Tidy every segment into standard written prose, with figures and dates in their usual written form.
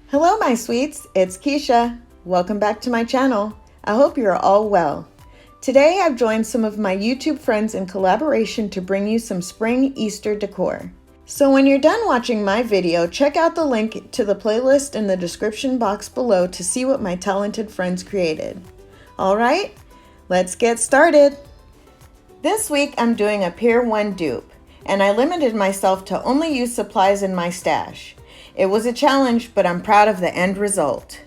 Hello my sweets, it's Keisha. Welcome back to my channel. I hope you're all well. Today I've joined some of my YouTube friends in collaboration to bring you some spring Easter decor. So when you're done watching my video, check out the link to the playlist in the description box below to see what my talented friends created. Alright, let's get started. This week I'm doing a Pier1 dupe, and I limited myself to only use supplies in my stash. It was a challenge, but I'm proud of the end result.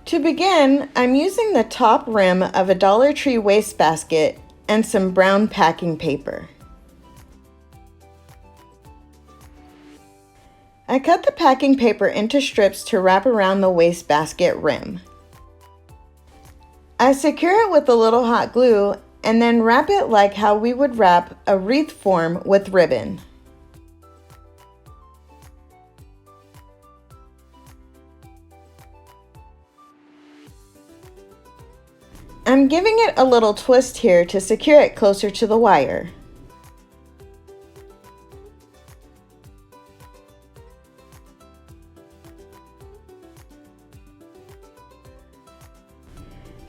To begin, I'm using the top rim of a Dollar Tree wastebasket and some brown packing paper. I cut the packing paper into strips to wrap around the wastebasket rim. I secure it with a little hot glue and then wrap it like how we would wrap a wreath form with ribbon. I'm giving it a little twist here to secure it closer to the wire.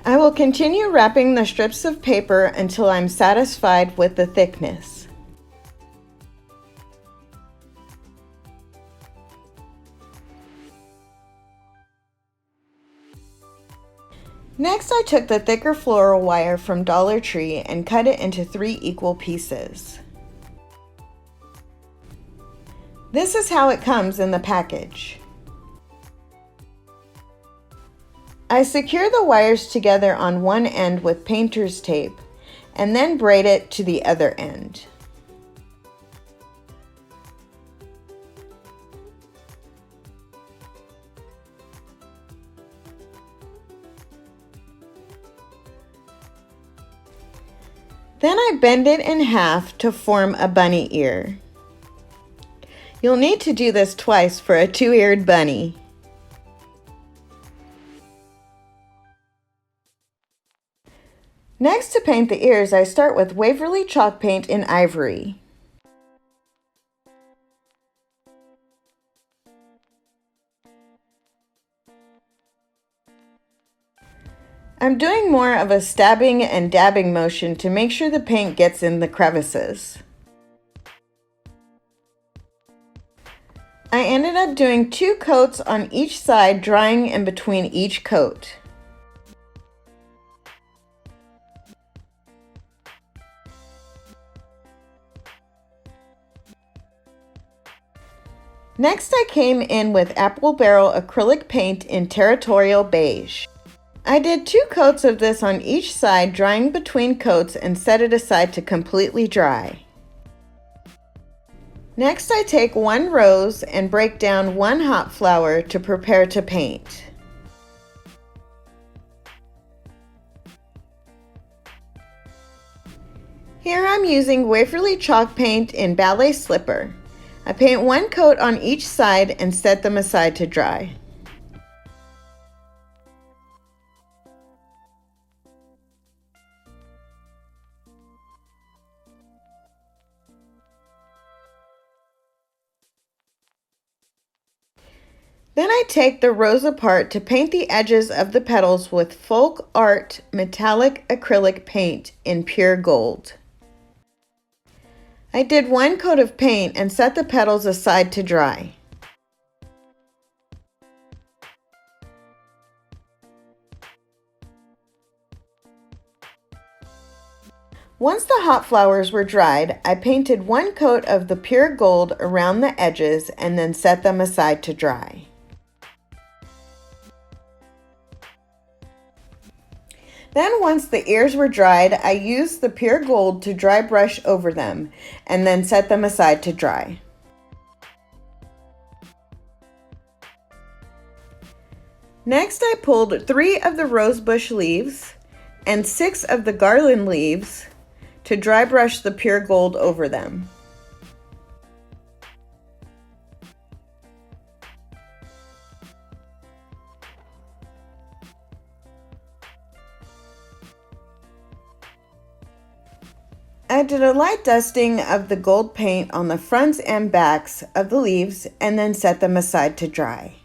I will continue wrapping the strips of paper until I'm satisfied with the thickness. Next, I took the thicker floral wire from Dollar Tree and cut it into 3 equal pieces. This is how it comes in the package. I secure the wires together on one end with painter's tape and then braid it to the other end. Then I bend it in half to form a bunny ear. You'll need to do this twice for a 2-eared bunny. Next, to paint the ears, I start with Waverly chalk paint in Ivory. I'm doing more of a stabbing and dabbing motion to make sure the paint gets in the crevices. I ended up doing 2 coats on each side, drying in between each coat. Next, I came in with apple barrel acrylic paint in Territorial Beige. I did 2 coats of this on each side, drying between coats, and set it aside to completely dry. Next, I take 1 rose and break down 1 hot flower to prepare to paint. Here I'm using Waverly chalk paint in Ballet Slipper. I paint 1 coat on each side and set them aside to dry. Then I take the rose apart to paint the edges of the petals with FolkArt metallic acrylic paint in pure gold. I did 1 coat of paint and set the petals aside to dry. Once the hot flowers were dried, I painted 1 coat of the pure gold around the edges and then set them aside to dry. Then once the ears were dried, I used the pure gold to dry brush over them and then set them aside to dry. Next, I pulled 3 of the rosebush leaves and 6 of the garland leaves to dry brush the pure gold over them. I did a light dusting of the gold paint on the fronts and backs of the leaves and then set them aside to dry.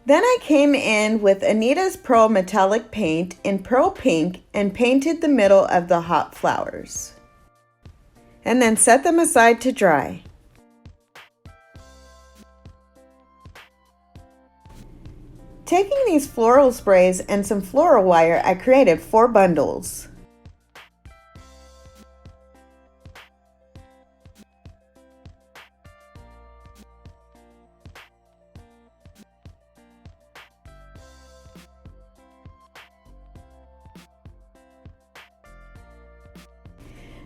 Then I came in with Anita's Pearl Metallic Paint in Pearl Pink and painted the middle of the hot flowers. And then set them aside to dry. Taking these floral sprays and some floral wire, I created 4 bundles.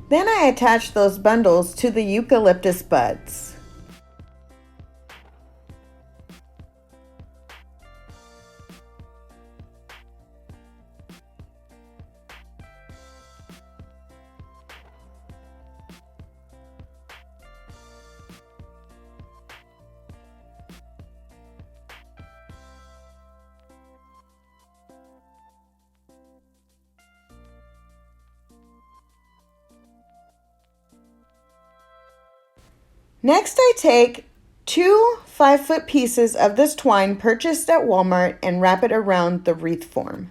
Then I attached those bundles to the eucalyptus buds. Next, I take 2 5-foot pieces of this twine purchased at Walmart and wrap it around the wreath form.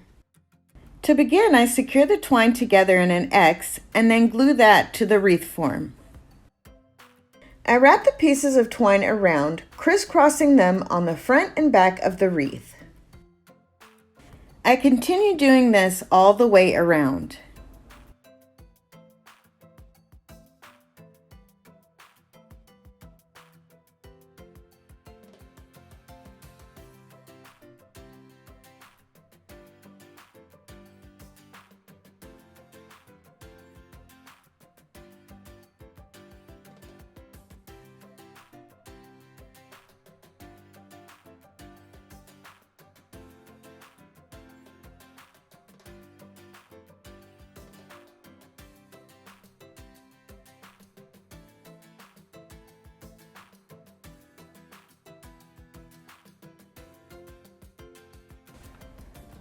To begin, I secure the twine together in an X and then glue that to the wreath form. I wrap the pieces of twine around, crisscrossing them on the front and back of the wreath. I continue doing this all the way around.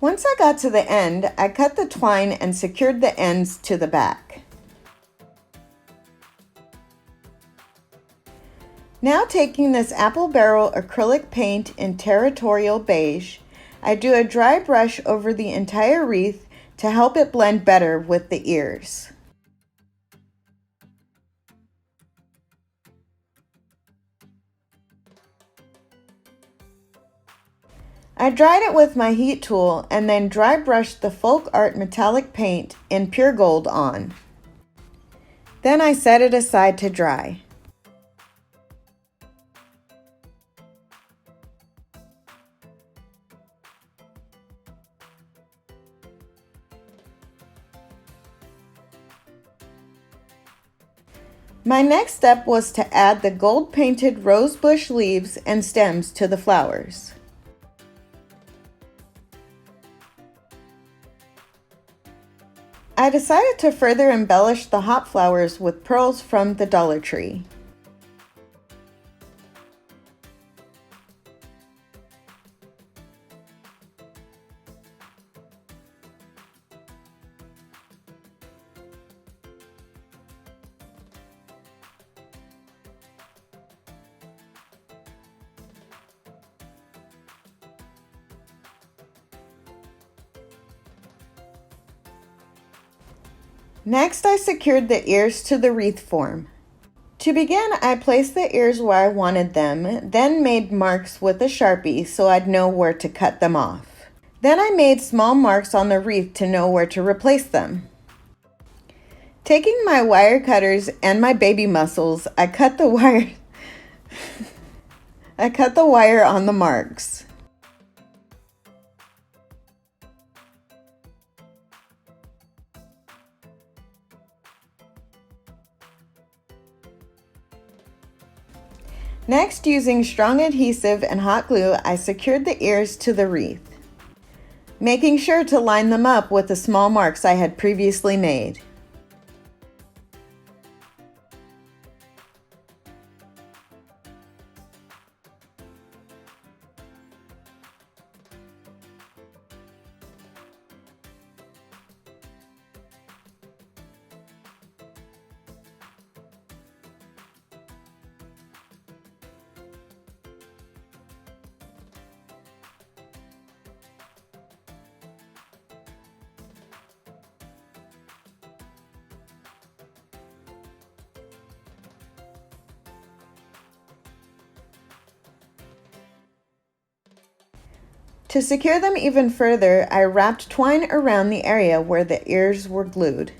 Once I got to the end, I cut the twine and secured the ends to the back. Now taking this apple barrel acrylic paint in Territorial Beige, I do a dry brush over the entire wreath to help it blend better with the ears. I dried it with my heat tool and then dry brushed the FolkArt metallic paint in pure gold on. Then I set it aside to dry. My next step was to add the gold painted rosebush leaves and stems to the flowers. I decided to further embellish the hot flowers with pearls from the Dollar Tree. Next, I secured the ears to the wreath form. To begin, I placed the ears where I wanted them, then made marks with a Sharpie so I'd know where to cut them off. Then I made small marks on the wreath to know where to replace them. Taking my wire cutters and my baby muscles, I cut the wire on the marks. Next, using strong adhesive and hot glue, I secured the ears to the wreath. making sure to line them up with the small marks I had previously made. To secure them even further, I wrapped twine around the area where the ears were glued.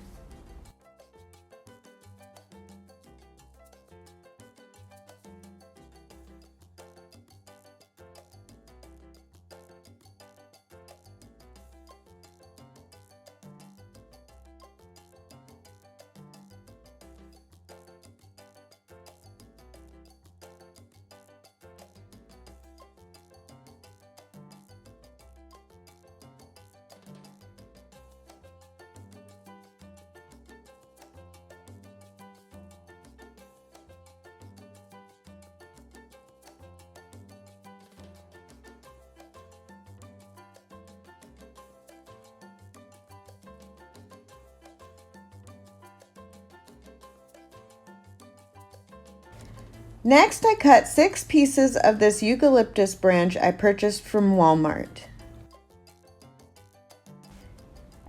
Next, I cut 6 pieces of this eucalyptus branch I purchased from Walmart.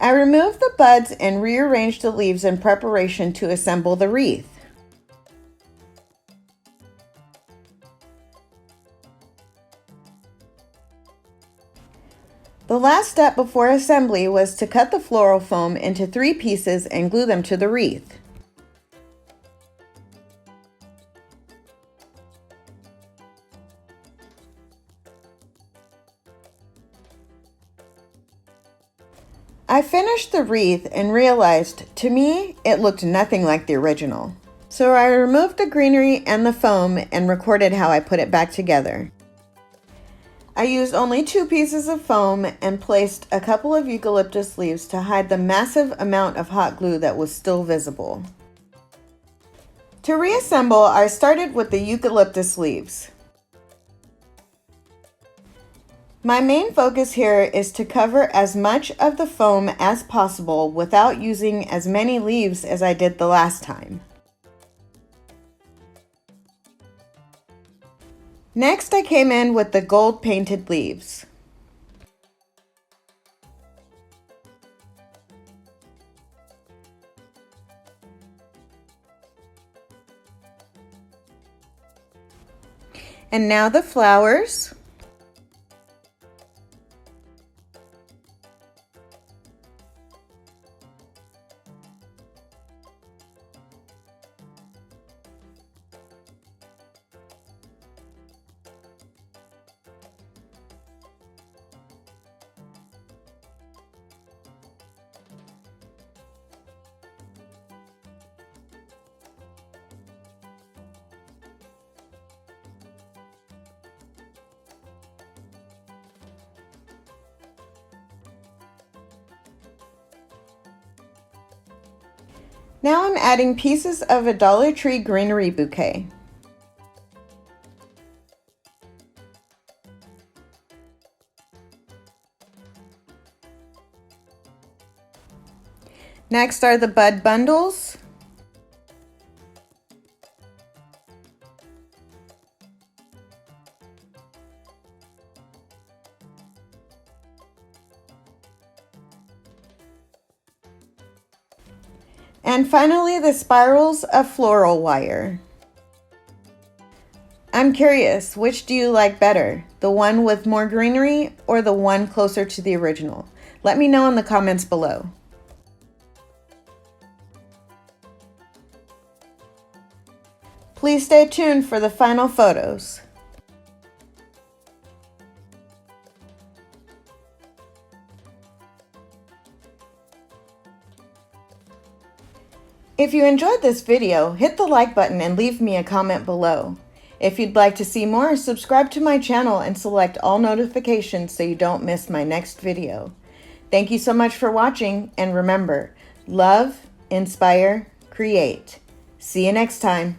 I removed the buds and rearranged the leaves in preparation to assemble the wreath. The last step before assembly was to cut the floral foam into 3 pieces and glue them to the wreath. I finished the wreath and realized, to me, it looked nothing like the original. So I removed the greenery and the foam and recorded how I put it back together. I used only 2 pieces of foam and placed a couple of eucalyptus leaves to hide the massive amount of hot glue that was still visible. To reassemble, I started with the eucalyptus leaves. My main focus here is to cover as much of the foam as possible without using as many leaves as I did the last time. Next, I came in with the gold painted leaves. And now the flowers. Now I'm adding pieces of a Dollar Tree Greenery Bouquet. Next are the bud bundles. And finally, the spirals of floral wire. I'm curious, which do you like better? The one with more greenery or the one closer to the original? Let me know in the comments below. Please stay tuned for the final photos. If you enjoyed this video, hit the like button and leave me a comment below. If you'd like to see more, subscribe to my channel and select all notifications so you don't miss my next video. Thank you so much for watching, and remember, love, inspire, create. See you next time.